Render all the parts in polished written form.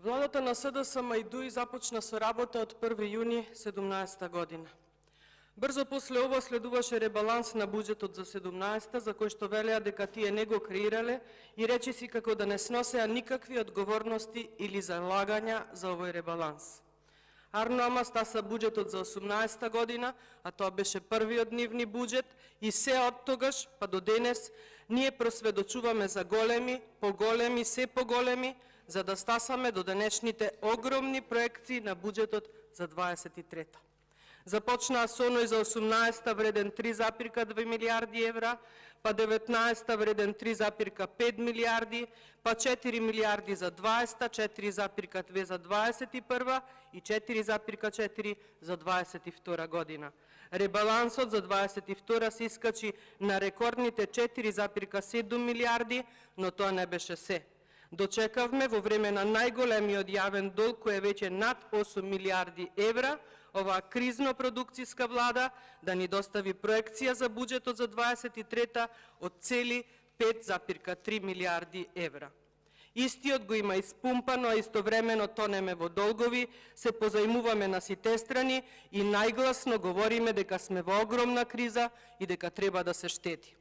Владата на СДСМ и ДУИ започна со работа од 1 јуни 17 година. Брзо после ова следуваше ребаланс на буџетот за 17-та, за кој што велеа дека тие не го креирале и речиси како да не сносеа никакви одговорности или залагања за овој ребаланс. Арно ама стаса буџетот за 18-та година, а тоа беше првиот нивни буџет и се од тогаш па до денес ние просведочуваме за големи, поголеми, се поголеми, за да стасаме до денешните огромни проекции на буџетот за 23-та. Започнаа со оној за 18-та вреден 3,2 милиарди евра, па 19-та вреден 3,5 милиарди, па 4 милиарди за 20-та, 4,2 за 21-та и 4,4 за 22 година. Ребалансот за 22-та се искачи на рекордните 4,7 милиарди, но тоа не беше се. Дочекавме во време на најголемиот јавен долг кој е веќе над 8 милиарди евра, оваа кризно-продукцијска влада да ни достави проекција за буџетот за 23-та од цели 5,3 милиарди евра. Истиот го има испумпано, а истовремено тонеме во долгови, се позајмуваме на сите страни и најгласно говориме дека сме во огромна криза и дека треба да се штеди.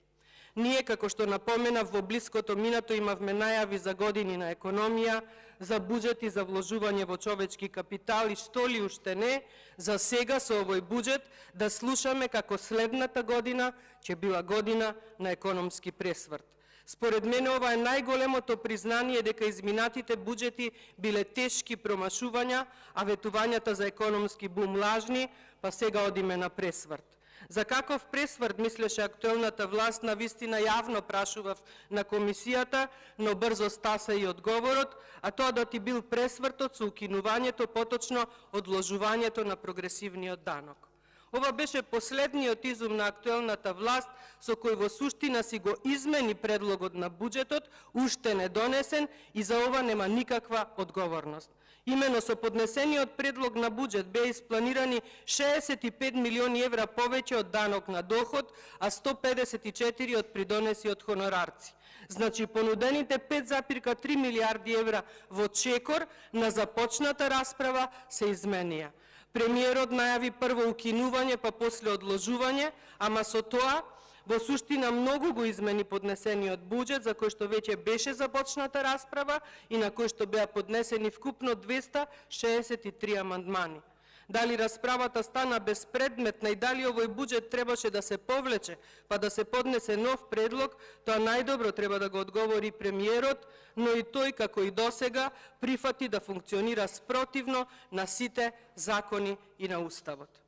Ние, како што напоменав, во блиското минато имавме најави за години на економија, за буџети за вложување во човечки капитал и што ли уште не, за сега со овој буџет да слушаме како следната година ќе била година на економски пресврт. Според мене ова е најголемото признание дека изминатите буџети биле тешки промашувања, а ветувањата за економски бум лажни, па сега одиме на пресврт. За каков пресврт мислеше актуелната власт, на вистина јавно прашував на комисијата, но брзо стаса и одговорот, а тоа да ти бил пресвртот со укинувањето, поточно одложувањето на прогресивниот данок. Ова беше последниот изум на актуелната власт со кој во суштина си го измени предлогот на буџетот, уште не донесен и за ова нема никаква одговорност. Имено со поднесениот предлог на буџет беа испланирани 65 милиони евра повеќе од данок на доход, а 154 од придонеси од хонорарци. Значи, понудените 5,3 милиарди евра во чекор на започната расправа се изменија. Премиерот најави прво укинување, па после одложување, ама со тоа во суштина многу го измени поднесениот буџет, за кој што веќе беше започната расправа и на кој што беа поднесени вкупно 263 амандмани. Дали расправата стана безпредметна и дали овој буџет требаше да се повлече, па да се поднесе нов предлог, тоа најдобро треба да го одговори премиерот, но и тој, како и досега, прифати да функционира спротивно на сите закони и на Уставот.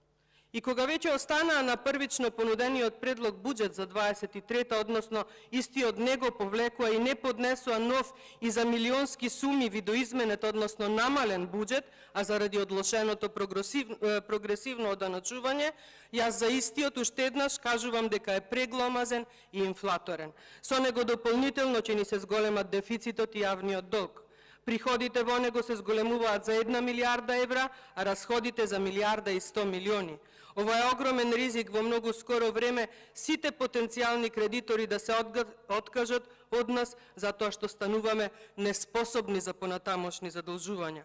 И кога веќе останаа на првично понудениот предлог буџет за 23-та, односно истиот него повлекува и не поднесува нов и за милионски суми видоизменет, односно намален буџет, а заради одлошеното прогресивно оданачување, јас за истиот уште еднаш кажувам дека е прегломазен и инфлаторен. Со него дополнително ќе ни се зголемат дефицитот и јавниот долг. Приходите во него се зголемуваат за 1 милиарда евра, а расходите за 1,1 милиарди. Ова е огромен ризик во многу скоро време сите потенцијални кредитори да се откажат од нас затоа што стануваме неспособни за понатамошни задолжувања.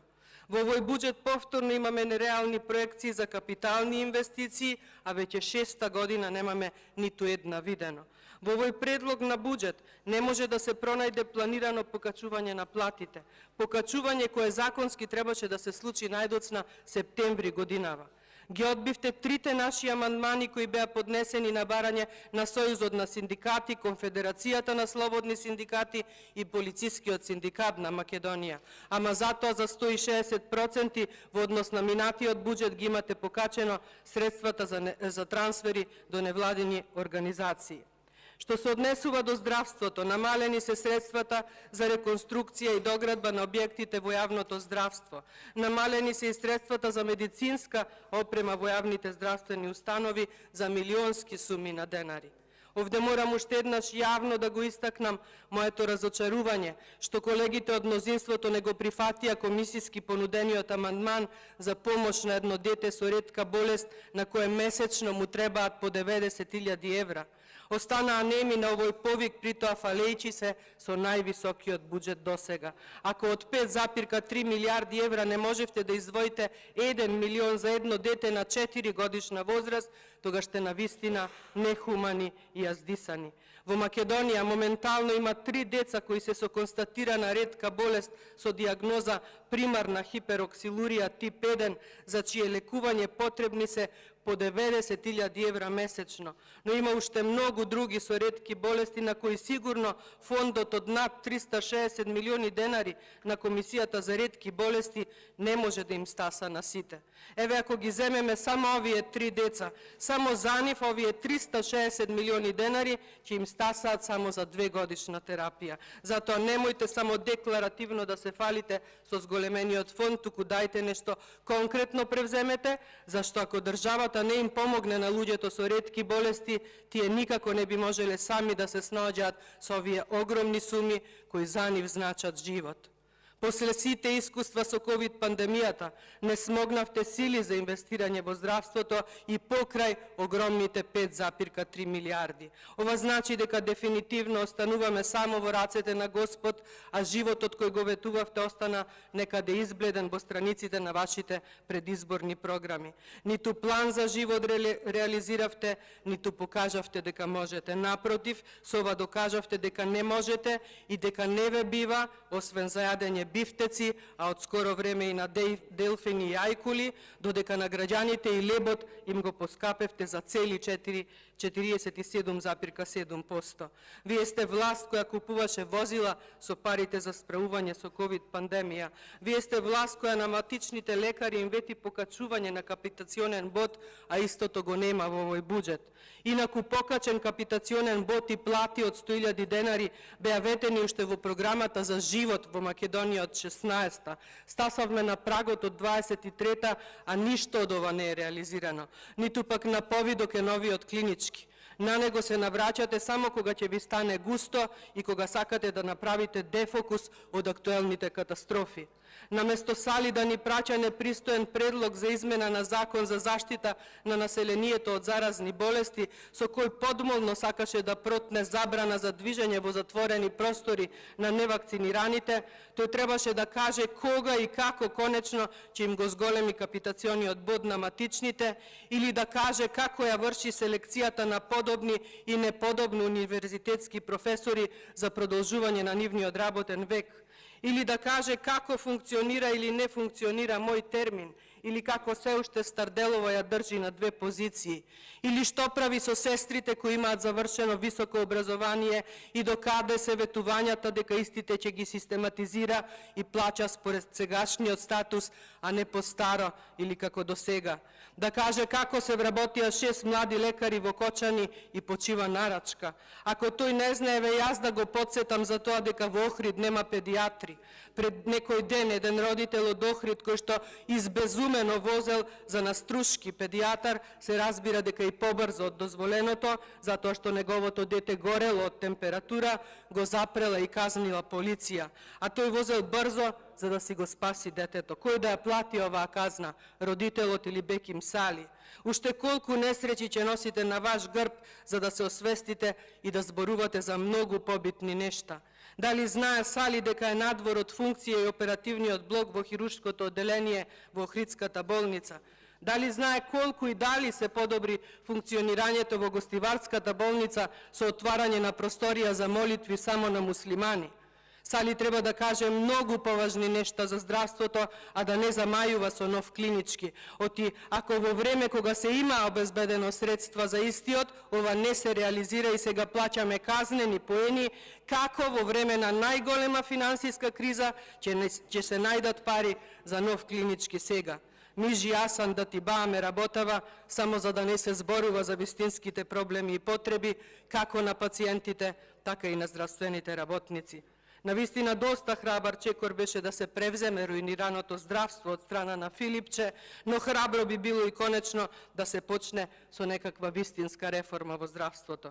Во овој буџет повторно имаме нереални проекции за капитални инвестиции, а веќе 6-та година немаме ниту една видено. Во овој предлог на буџет не може да се пронајде планирано покачување на платите, покачување кое законски требаше да се случи најдоцна септември годинава. Ги одбивте трите наши амандмани кои беа поднесени на барање на Сојузот на синдикати, Конфедерацијата на слободни синдикати и Полицискиот синдикат на Македонија. Ама затоа за 160% во однос на минатиот буџет ги имате покачено средствата за трансфери до невладини организации. Што се однесува до здравството, намалени се средствата за реконструкција и доградба на објектите во јавното здравство. Намалени се и средствата за медицинска опрема во јавните здравствени установи за милионски суми на денари. Овде морам уште еднаш јавно да го истакнам моето разочарување, што колегите од мнозинството не го прифатија комисиски понудениот амандман за помош на едно дете со ретка болест на кое месечно му требаат по 90.000 евра. Останаа неми на овој повик, притоа фалејќи се со највисокиот буџет досега. Ако од 5,3 милиарди евра не можевте да издвоите 1 милион за едно дете на 4 годишна возраст, тогаш сте навистина нехумани и јаздисани. Во Македонија моментално има 3 деца кои се со констатирана ретка болест со диагноза примарна хипероксилурија тип 1, за чие лекување потребни се по 90.000 евра месечно. Но има уште многу други со ретки болести на кои сигурно фондот од над 360 милиони денари на Комисијата за ретки болести не може да им стаса на сите. Еве, ако ги земеме само овие 3 деца, само за нив овие 360 милиони денари ќе им стасаат само за 2 годишна терапија. Затоа немојте само декларативно да се фалите со зголемениот фонд, туку дајте нешто конкретно превземете, зашто ако државата не им помогне на луѓето со ретки болести, тие никако не би можеле сами да се снаоѓаат со овие огромни суми кои за нив значат живот. После сите искуства со ковид пандемијата, не смогнавте сили за инвестирање во здравството и покрај огромните 5,3 милиарди. Ова значи дека дефинитивно остануваме само во рацете на Господ, а животот кој го ветувавте остана некаде избледен во страниците на вашите предизборни програми. Ниту план за живот реализиравте, ниту покажавте дека можете. Напротив, со ова докажавте дека не можете и дека не ве бива, освен за јадење бифтеци, а од скоро време и на делфини и ајкули, додека на граѓаните и лебот им го поскапевте за цели 47,7%. Вие сте власт која купуваше возила со парите за справување со ковид пандемија. Вие сте власт која на матичните лекари им вети покачување на капитационен бод, а истото го нема во овој буџет. Инаку покачен капитационен бод и плати од 100.000 денари беа ветени уште во програмата за живот во Македонија од 16-та. Стасавме на прагот од 23-та, а ништо од ова не е реализирано. Ниту пак на повидок е новиот клинички. На него се навраќате само кога ќе ви стане густо и кога сакате да направите дефокус од актуелните катастрофи. Наместо Сали да ни праќа непристоен предлог за измена на закон за заштита на населението од заразни болести, со кој подмолно сакаше да протне забрана за движење во затворени простори на невакцинираните, тој требаше да каже кога и како конечно ќе им го зголеми капитациониот бод на матичните, или да каже како ја врши селекцијата на подобни и неподобни универзитетски професори за продолжување на нивниот работен век, или да каже како функционира или не функционира мој термин, или како се уште Старделова ја држи на 2 позиции, или што прави со сестрите кои имаат завршено високо образование и докаде се ветувањата дека истите ќе ги систематизира и плаќа според сегашниот статус, а не по старо или како до сега. Да каже како се вработија 6 млади лекари во Кочани и почива нарачка. Ако тој не знае, ве јас да го подсетам за тоа дека во Охрид нема педиатри. Пред некој ден еден родител од Охрид кој што избезумено возел за наструшки педијатар се разбира дека и побрзо од дозволеното, затоа што неговото дете горело од температура, го запрела и казнила полиција. А тој возел брзо за да си го спаси детето. Кој да ја плати оваа казна? Родителот или Беким Сали? Уште колку несреќи ќе носите на ваш грб за да се освестите и да зборувате за многу побитни нешта? Дали знае Сали дека е надвор од функција и оперативниот блок во хируршкото одделение во Охридската болница? Дали знае колку и дали се подобри функционирањето во Гостиварската болница со отварање на просторија за молитви само на муслимани? Сали треба да каже многу поважни нешта за здравството, а да не замајува со нов клинички. Оти, ако во време кога се има обезбедено средства за истиот, ова не се реализира и сега плаќаме казнени поени, како во време на најголема финансиска криза ќе се најдат пари за нов клинички сега. Мижи Асан да ти бааме работава, само за да не се зборува за вистинските проблеми и потреби, како на пациентите, така и на здравствените работници. Навистина доста храбар чекор беше да се превземе руинираното здравство од страна на Филипче, но храбро би било и конечно да се почне со некаква вистинска реформа во здравството.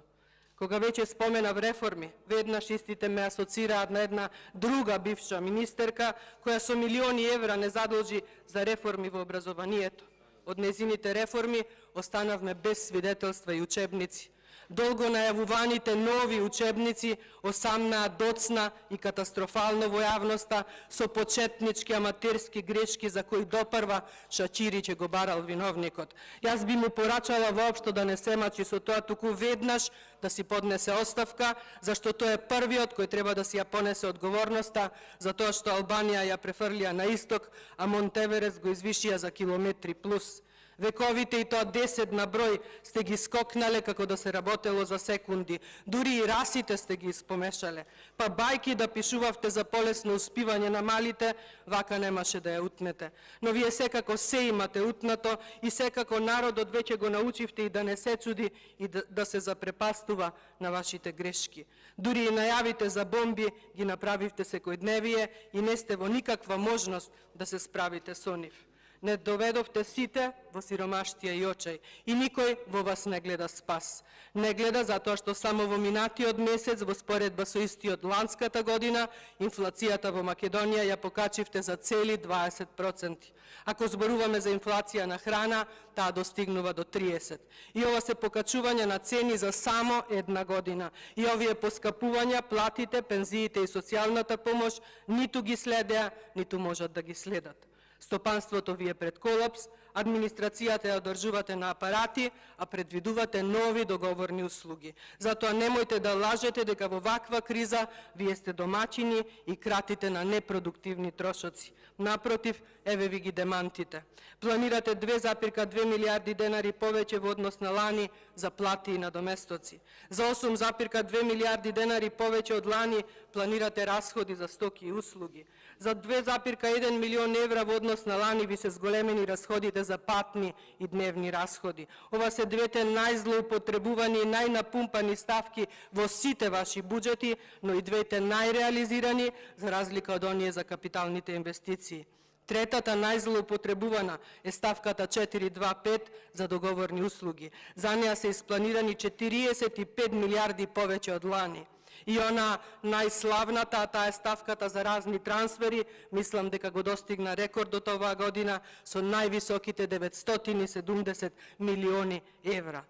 Кога веќе споменав реформи, веднаш истите ме асоцираат на една друга бивша министерка, која со милиони евра не задолжи за реформи во образованието. Од незините реформи останавме без свидетелства и учебници. долго најавуваните нови учебници осамнаат доцна и катастрофално во јавноста со почетнички аматерски грешки за кои допрва Шачири ќе го барал виновникот. Јас би му порачала воопшто да не се мачи со тоа, туку веднаш да си поднесе оставка, зашто тој е првиот кој треба да си ја понесе одговорноста за тоа што Албанија ја префрлија на исток, а Монтеверес го извишија за километри плюс. Вековите и тоа 10 на број сте ги скокнале како да се работело за секунди. Дури и расите сте ги испомешале. Па бајки да пишувавте за полесно успивање на малите, вака немаше да ја утнете. Но вие секако се имате утнато и секако народот веќе го научивте и да не се чуди и да се запрепастува на вашите грешки. Дури и најавите за бомби ги направивте секојдневие и не сте во никаква можност да се справите со нив. Не доведовте сите во сиромаштија и очај и никој во вас не гледа спас. Не гледа затоа што само во минатиот месец во споредба со истиот ланската година инфлацијата во Македонија ја покачивте за цели 20%. Ако зборуваме за инфлација на храна, таа достигнува до 30%. И ова се покачување на цени за само една година. И овие поскапувања, платите, пензиите и социјалната помош ниту ги следеа, ниту можат да ги следат. Стопанството ви е пред колапс, администрацијата ја одржувате на апарати, а предвидувате нови договорни услуги. Затоа немојте да лажете дека во ваква криза вие сте домаќини и кратите на непродуктивни трошоци. Напротив, еве ви ги демантите. Планирате 2,2 милиарди денари повеќе во однос на лани за плати и надоместоци. За 8,2 милиарди денари повеќе од лани планирате расходи за стоки и услуги. За 2,1 милион евра во однос на лани ви се зголемени расходите за патни и дневни расходи. Ова се двете најзлоупотребувани и најнапумпани ставки во сите ваши буџети, но и двете најреализирани за разлика од оние за капиталните инвестиции. Третата најзлоупотребувана е ставката 425 за договорни услуги. За неа се испланирани 45 милиарди повеќе од лани. И она најславната, таа е ставката за разни трансфери, мислам дека го достигна рекордот оваа година со највисоките 970 милиони евра.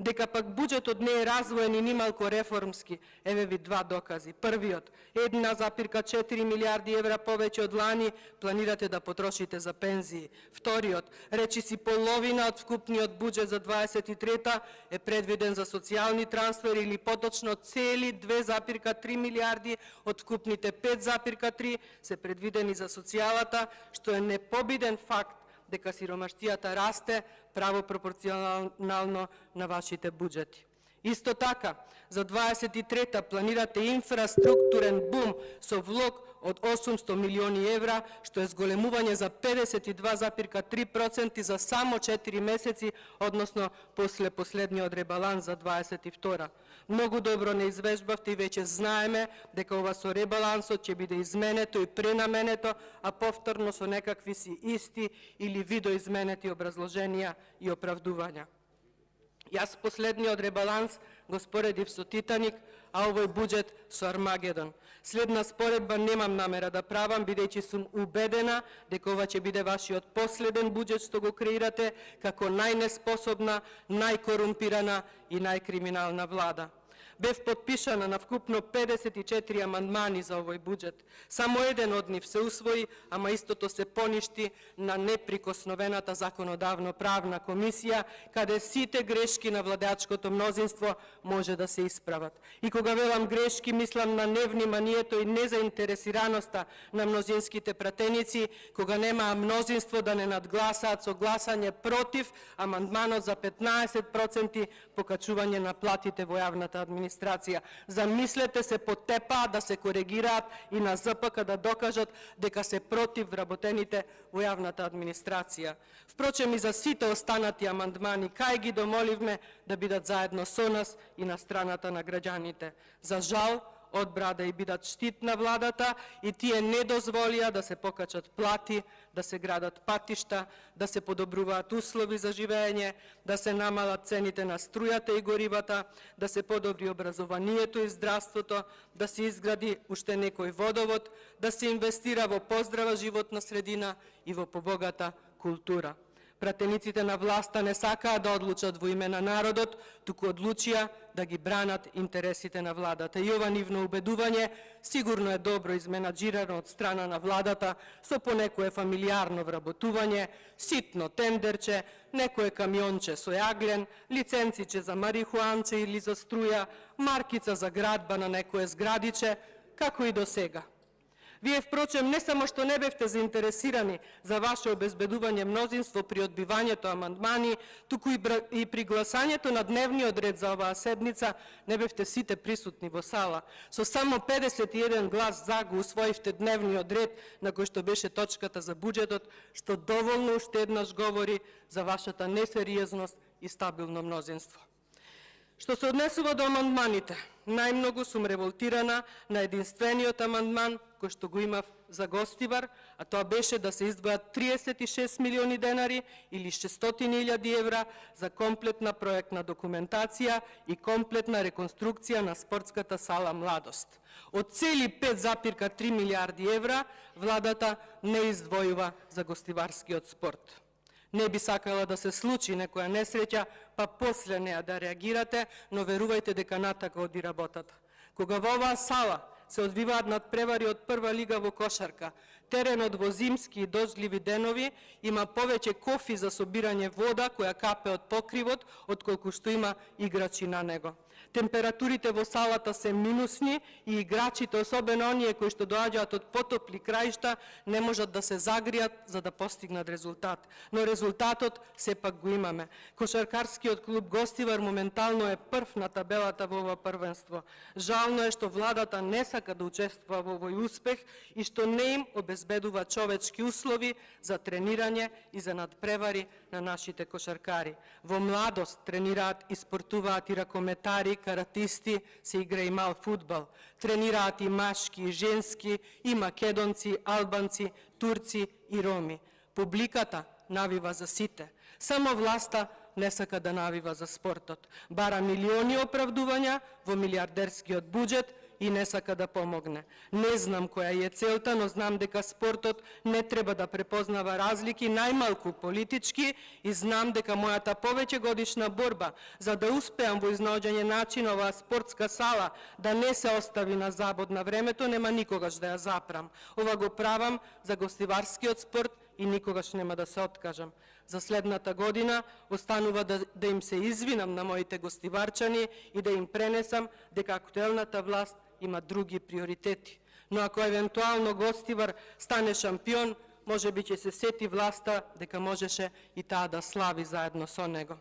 Дека пак буџетот не е развоен и нималку реформски, еве ви два докази. Првиот, 1,4 милиарди евра повеќе од лани планирате да потрошите за пензии. Вториот, речиси половина од вкупниот буџет за 23-та е предвиден за социјални трансфери или поточно цели 2,3 милиарди од вкупните 5,3 се предвидени за социјалата, што е непобиден факт дека сиромаштијата расте право пропорционално на вашите буџети. Исто така, за 23-та планирате инфраструктурен бум со влог од 800 милиони евра, што е зголемување за 52,3% за само 4 месеци, односно после последниот ребаланс за 22-та. Многу добро не извежбавте и веќе знаеме дека ова со ребалансот ќе биде изменето и пренаменето, а повторно со некакви си исти или видоизменети образложенија и оправдувања. Јас последниот ребаланс го споредив со Титаник, а овој буџет со Армагедон. Следна споредба немам намера да правам, бидејќи сум убедена дека ова ќе биде вашиот последен буџет што го креирате како најнеспособна, најкорумпирана и најкриминална влада. Бев подпишана на вкупно 54 амандмани за овој буџет. Само еден од нив се усвои, ама истото се поништи на неприкосновената законодавно-правна комисија, каде сите грешки на владеачкото мнозинство може да се исправат. И кога велам грешки, мислам на невниманието и незаинтересираноста на мнозинските пратеници, кога немаа мнозинство да не надгласаат со гласање против амандманот за 15% покачување на платите во јавната администрација. Замислете се потепаа да се коригираат и на ЗПК да докажат дека се против вработените во јавната администрација. Впрочем, и за сите останати амандмани, кај ги домоливме да бидат заедно со нас и на страната на граѓаните. За жал, одбра да и бидат штит на владата и тие не дозволија да се покачат плати, да се градат патишта, да се подобруваат услови за живење, да се намалат цените на струјата и горивата, да се подобри образованието и здравството, да се изгради уште некој водовод, да се инвестира во поздрава животна средина и во побогата култура. Пратениците на власта не сакаа да одлучат во име на народот, туку одлучија да ги бранат интересите на владата. И ова нивно убедување сигурно е добро изменаджирано од страна на владата со понекое фамилиарно вработување, ситно тендерче, некое камионче со јаглен, лиценциче за марихуанче или за струја, маркица за градба на некое зградиче, како и до сега. Вие, впрочем, не само што не бевте заинтересирани за ваше обезбедување мнозинство при одбивањето амандмани, туку и при гласањето на дневниот ред за оваа седница не бевте сите присутни во сала. Со само 51 глас за го усвоивте дневниот ред на кој што беше точката за буџетот, што доволно уште еднаш говори за вашата несериозност и стабилно мнозинство. Што се однесува до амандманите, најмногу сум револтирана на единствениот амандман кој што го имав за Гостивар, а тоа беше да се издвојат 36 милиони денари или 600.000 евра за комплетна проектна документација и комплетна реконструкција на спортската сала Младост. Од цели 5,3 милиарди евра, владата не издвојува за гостиварскиот спорт. Не би сакала да се случи некоја несреќа, па после неа да реагирате, но верувајте дека натака оди работата. Кога во оваа сала се одвиваат надпревари од прва лига во кошарка, теренот во зимски и дождливи денови има повеќе кофи за собирање вода која капе од покривот, отколку што има играчи на него. Температурите во салата се минусни и играчите, особено оние кои што доаѓаат од потопли краишта, не можат да се загријат за да постигнат резултат. Но резултатот сепак го имаме. Кошаркарскиот клуб Гостивар моментално е прв на табелата во ова првенство. Жално е што владата не сака да учествува во овој успех и што не им обезбедува човечки услови за тренирање и за надпревари на нашите кошаркари. Во Младост тренираат и спортуваат и ракометари, каратисти, се игра и мал фудбал. Тренираат и машки, и женски, и македонци, албанци, турци и роми. Публиката навива за сите. Само власта не сака да навива за спортот. Бара милиони оправдувања во милиардерскиот буџет и не сака да помогне. Не знам која е целта, но знам дека спортот не треба да препознава разлики, најмалку политички, и знам дека мојата повеќе годишна борба за да успеам во изнаоѓање начин оваа спортска сала да не се остави на забод на времето, нема никогаш да ја запрам. Ова го правам за гостиварскиот спорт и никогаш нема да се откажам. За следната година останува да им се извинам на моите гостиварчани и да им пренесам дека актуелната власт има други приоритети. Но ако евентуално Гостивар стане шампион, може би ќе се сети власта дека можеше и таа да слави заедно со него.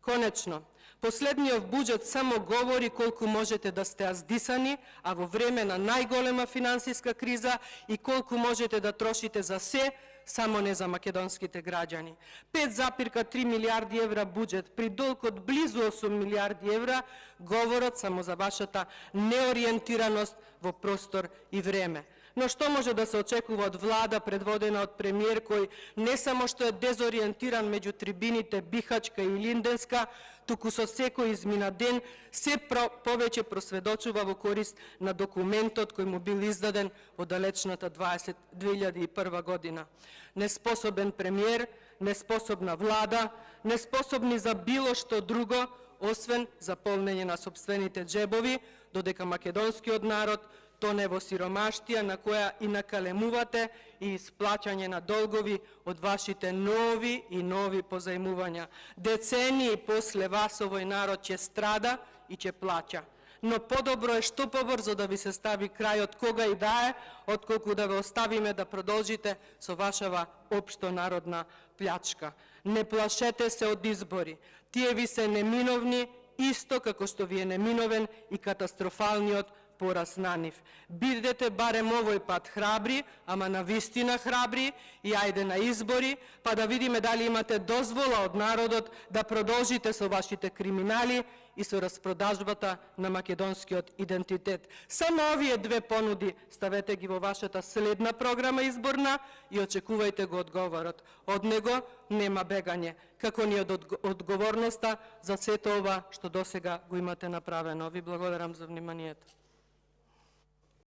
Конечно, последниот буџет само говори колку можете да сте аздисани, а во време на најголема финансиска криза и колку можете да трошите за се, само не за македонските граѓани. 5,3 милиарди евра буџет при долг од близу 8 милиарди евра говорат само за вашата неориентираност во простор и време. Но што може да се очекува од влада предводена од премиер кој не само што е дезориентиран меѓу трибините Бихачка и Линденска, туку со секој измина ден се повеќе просведочува во корист на документот кој му бил издаден во далечната 2001 година. Неспособен премиер, неспособна влада, неспособни за било што друго, освен за полнење на сопствените джебови, додека македонскиот народ тоне во сиромаштија на која и накалемувате и исплаќање на долгови од вашите нови и нови позајмувања. Децении после вас овој народ ќе страда и ќе плаќа. Но подобро е што побрзо да ви се стави крај од кога и да е, отколку да ве оставиме да продолжите со вашава општо народна плячка. Не плашете се од избори. Тие ви се неминовни, исто како што ви е неминовен и катастрофалниот пораз на нив. Бидете барем овој пат храбри, ама навистина храбри, и ајде на избори, па да видиме дали имате дозвола од народот да продолжите со вашите криминали и со распродажбата на македонскиот идентитет. Само овие две понуди ставете ги во вашата следна програма изборна и очекувајте го одговорот. Од него нема бегање, како ни од одговорноста за сето ова што досега го имате направено. Ви благодарам за вниманието.